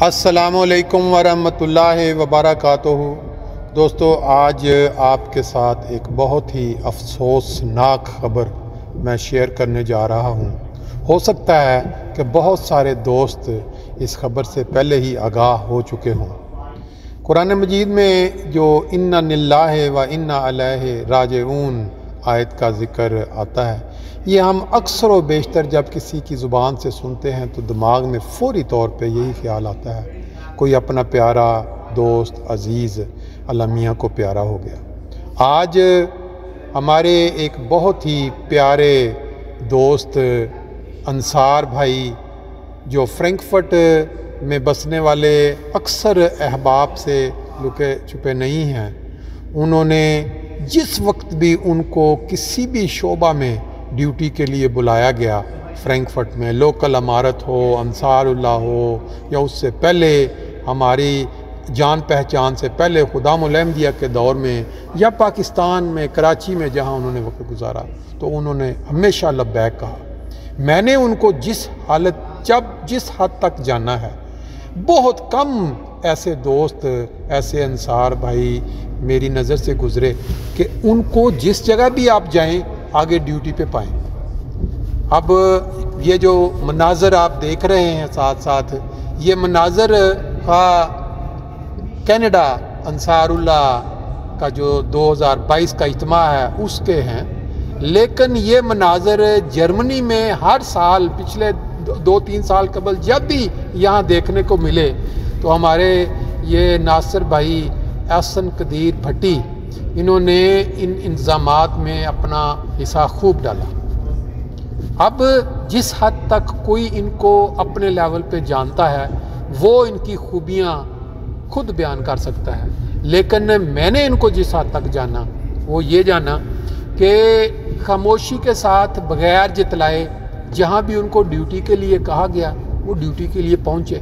السلام علیکم ورحمۃ اللہ وبرکاتہ۔ دوستو، آج آپ کے ساتھ ایک بہت ہی افسوسناک خبر میں شیئر کرنے جا رہا ہوں۔ ہو سکتا ہے کہ بہت سارے دوست اس خبر سے پہلے ہی آگاہ ہو چکے ہوں۔ قرآن مجید میں جو اِنَّ لِلَّهِ وَإِنَّا إِلَيْهِ راجعون آیت کا ذکر آتا ہے، یہ ہم اکثر و بیشتر جب کسی کی زبان سے سنتے ہیں تو دماغ میں فوری طور پہ یہی خیال آتا ہے، کوئی اپنا پیارا دوست عزیز اللہ میاں کو پیارا ہو گیا۔ آج ہمارے ایک بہت ہی پیارے دوست انصار بھائی جو فرینکفرٹ میں بسنے والے اکثر احباب سے لکے چھپے نہیں ہیں، انہوں نے جس وقت بھی ان کو کسی بھی شعبہ میں ڈیوٹی کے لیے بلایا گیا، فرینکفرٹ میں لوکل عمارت ہو، انصار اللہ ہو، یا اس سے پہلے ہماری جان پہچان سے پہلے خدام الانبیاء کے دور میں، یا پاکستان میں کراچی میں جہاں انہوں نے وقت گزارا، تو انہوں نے ہمیشہ لبیک کہا۔ میں نے ان کو جس حد تک جانا ہے، بہت کم ایسے دوست، ایسے انصار بھائی میری نظر سے گزرے کہ ان کو جس جگہ بھی آپ جائیں آگے ڈیوٹی پہ پائیں۔ اب یہ جو مناظر آپ دیکھ رہے ہیں ساتھ ساتھ، یہ مناظر کینیڈا انصار اللہ کا جو 2022 کا اجتماع ہے اس کے ہیں، لیکن یہ مناظر جرمنی میں ہر سال پچھلے 2-3 سال قبل جب بھی یہاں دیکھنے کو ملے تو ہمارے یہ ناصر بھائی احسن قدیر بھٹی، انہوں نے ان انتظامات میں اپنا حصہ خوب ڈالا۔ اب جس حد تک کوئی ان کو اپنے لیول پہ جانتا ہے وہ ان کی خوبیاں خود بیان کر سکتا ہے، لیکن میں نے ان کو جس حد تک جانا وہ یہ جانا کہ خاموشی کے ساتھ بغیر جتلائے جہاں بھی ان کو ڈیوٹی کے لیے کہا گیا وہ ڈیوٹی کے لیے پہنچے۔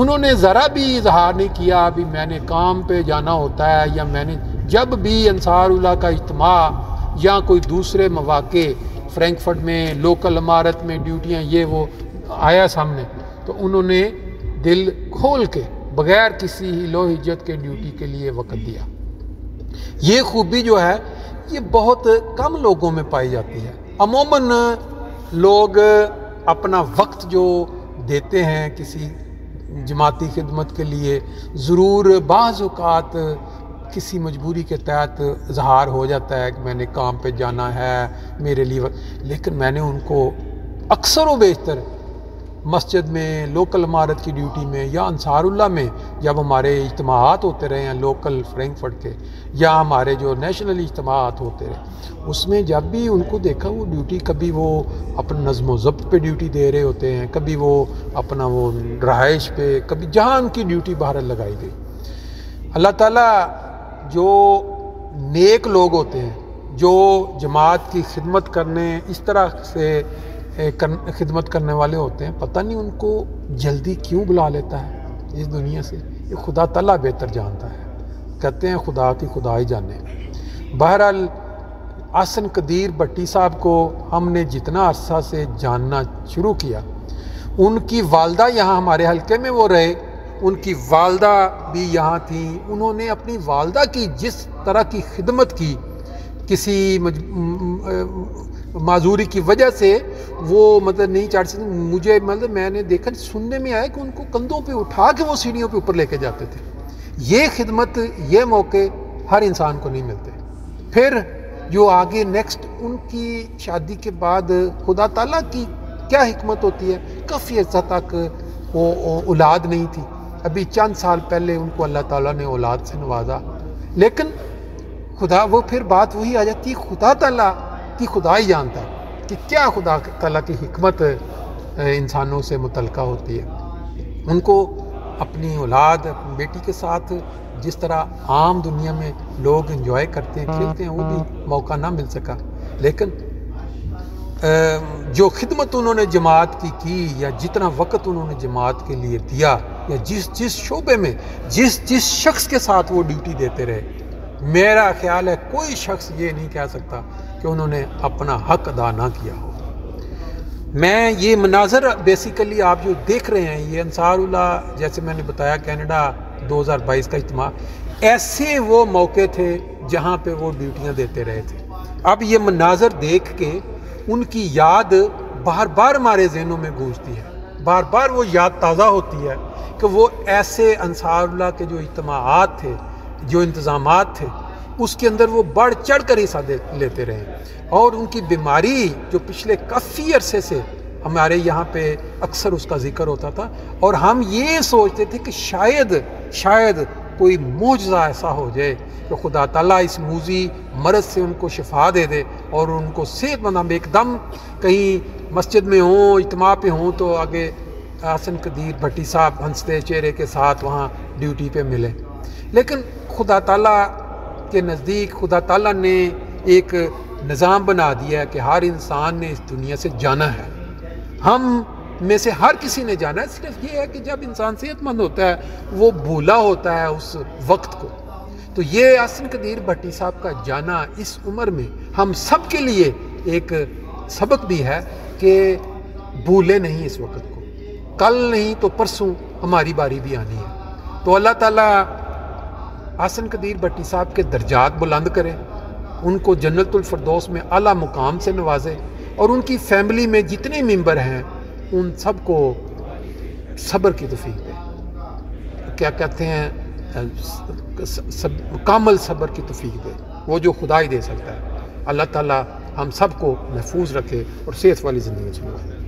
انہوں نے ذرا بھی اظہار نہیں کیا ابھی میں نے کام پہ جانا ہوتا ہے، یا میں نے جب بھی انصار اللہ کا اجتماع یا کوئی دوسرے مواقع فرینکفرٹ میں لوکل عمارت میں ڈیوٹیاں یہ وہ آیا سامنے، تو انہوں نے دل کھول کے بغیر کسی ہیلو ہجت کے ڈیوٹی کے لیے وقت دیا۔ یہ خوبی جو ہے یہ بہت کم لوگوں میں پائی جاتی ہے۔ عموماً لوگ اپنا وقت جو دیتے ہیں کسی جماعتی خدمت کے لیے، ضرور بعض اوقات کسی مجبوری کے تحت اظہار ہو جاتا ہے کہ میں نے کام پہ جانا ہے میرے لیے، لیکن میں نے ان کو اکثر و بیشتر مسجد میں لوکل عمارت کی ڈیوٹی میں یا انصار اللہ میں جب ہمارے اجتماعات ہوتے رہے ہیں لوکل فرینکفرٹ کے، یا ہمارے جو نیشنل اجتماعات ہوتے رہے، اس میں جب بھی ان کو دیکھا وہ ڈیوٹی کبھی وہ اپنا نظم و ضبط پہ ڈیوٹی دے رہے ہوتے ہیں، کبھی وہ اپنا وہ رہائش پہ، کبھی جہاں ان کی ڈیوٹی باہر لگائی گئی۔ اللہ تعالیٰ جو نیک لوگ ہوتے ہیں جو جماعت کی خدمت کرنے اس طرح سے خدمت کرنے والے ہوتے ہیں، پتہ نہیں ان کو جلدی کیوں بلا لیتا ہے اس دنیا سے، یہ خدا تعالیٰ بہتر جانتا ہے، کہتے ہیں خدا کی خدا ہی جانے۔ بہرحال احسن قدیر بھٹی صاحب کو ہم نے جتنا عرصہ سے جاننا شروع کیا، ان کی والدہ یہاں ہمارے حلقے میں وہ رہے، ان کی والدہ بھی یہاں تھیں، انہوں نے اپنی والدہ کی جس طرح کی خدمت کی کسی معذوری کی وجہ سے وہ نہیں چڑھ سکتے، مجھے میں نے دیکھا سننے میں آیا کہ ان کو کندھوں پہ اٹھا کے وہ سیڑھیوں پہ اوپر لے کے جاتے تھے۔ یہ خدمت، یہ موقع ہر انسان کو نہیں ملتے۔ پھر جو آگے نیکسٹ ان کی شادی کے بعد خدا تعالیٰ کی کیا حکمت ہوتی ہے، کافی عرصہ تک وہ اولاد نہیں تھی، ابھی چند سال پہلے ان کو اللہ تعالیٰ نے اولاد سے نوازا، لیکن خدا وہ پھر بات وہی آ جاتی ہے، خدا تعالیٰ کی خدا ہی جانتا ہے کہ کیا خدا تعالیٰ کی حکمت انسانوں سے متعلقہ ہوتی ہے۔ ان کو اپنی اولاد، اپنی بیٹی کے ساتھ جس طرح عام دنیا میں لوگ انجوائے کرتے ہیں، کھیلتے ہیں، وہ بھی موقع نہ مل سکا، لیکن جو خدمت انہوں نے جماعت کی یا جتنا وقت انہوں نے جماعت کے لیے دیا، یا جس شعبے میں جس شخص کے ساتھ وہ ڈیوٹی دیتے رہے، میرا خیال ہے کوئی شخص یہ نہیں کہہ سکتا کہ انہوں نے اپنا حق ادا نہ کیا ہو۔ میں یہ مناظر بیسیکلی آپ جو دیکھ رہے ہیں، یہ انصار اللہ، جیسے میں نے بتایا کینیڈا 2022 کا اجتماع، ایسے وہ موقع تھے جہاں پہ وہ ڈیوٹیاں دیتے رہے تھے۔ اب یہ مناظر دیکھ کے ان کی یاد بار بار ہمارے ذہنوں میں گونجتی ہے، بار بار وہ یاد تازہ ہوتی ہے کہ وہ ایسے انصار اللہ کے جو اجتماعات تھے، جو انتظامات تھے، اس کے اندر وہ بڑھ چڑھ کر حصہ لیتے رہے، اور ان کی بیماری جو پچھلے کافی عرصے سے ہمارے یہاں پہ اکثر اس کا ذکر ہوتا تھا، اور ہم یہ سوچتے تھے کہ شاید کوئی معجزہ ایسا ہو جائے کہ خدا تعالیٰ اس موذی مرض سے ان کو شفا دے دے اور ان کو صحت مند، ہم ایک دم کہیں مسجد میں ہوں، اجتماع پہ ہوں تو آگے حسن قدیر بھٹی صاحب ہنستے چہرے کے ساتھ وہاں ڈیوٹی پہ ملے۔ لیکن خدا تعالیٰ کے نزدیک خدا تعالیٰ نے ایک نظام بنا دیا ہے کہ ہر انسان نے اس دنیا سے جانا ہے، ہم میں سے ہر کسی نے جانا ہے۔ صرف یہ ہے کہ جب انسان صحت مند ہوتا ہے وہ بھولا ہوتا ہے اس وقت کو۔ تو یہ حسن قدیر بھٹی صاحب کا جانا اس عمر میں ہم سب کے لیے ایک سبق بھی ہے کہ بھولے نہیں اس وقت کو، کل نہیں تو پرسوں ہماری باری بھی آنی ہے۔ تو اللہ تعالیٰ حسن قدیر بھٹی صاحب کے درجات بلند کرے، ان کو جنت الفردوس میں اعلیٰ مقام سے نوازے، اور ان کی فیملی میں جتنے ممبر ہیں ان سب کو صبر کی توفیق دے، کیا کہتے ہیں کامل صبر کی توفیق دے، وہ جو خدا ہی دے سکتا ہے۔ اللہ تعالیٰ ہم سب کو محفوظ رکھے اور صحت والی زندگی چلائے۔